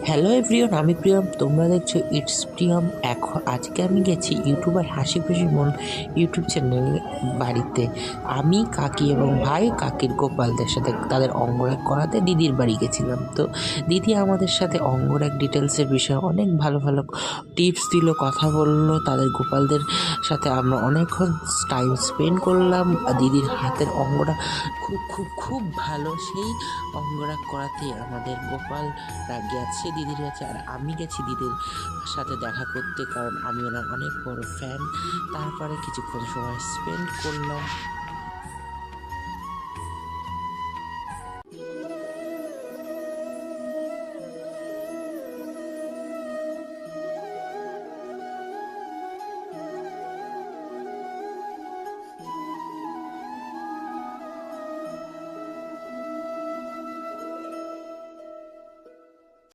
Hello everyone, আমি প্রিয়ম, তোমরা দেখছো ইটস প্রিয়ম। আজকে আমি গেছি ইউটিউবার হাসি খুশি মন ইউটিউব চ্যানেল বাড়িতে। আমি কাকি এবং ভাই কাকির গোপালদের সাথে তাদের অঙ্গরাগ করাতে দিদির বাড়ি গেছিলাম। তো দিদি আমাদের সাথে অঙ্গরাগ ডিটেলসের বিষয়ে অনেক ভালো ভালো টিপস দিল, কথা বললো। তাদের গোপালদের সাথে আমরা অনেকক্ষণ টাইম স্পেন্ড করলাম। দিদির হাতের অঙ্গরাগ খুব খুব খুব ভালো। সেই অঙ্গরাগ করাতে আমাদের গোপাল গেছে দিদির কাছে, আর আমি গেছি দিদির সাথে দেখা করতে, কারণ আমি ওনার অনেক বড় ফ্যান। তারপরে কিছুক্ষণ সময় স্পেন্ড করলাম।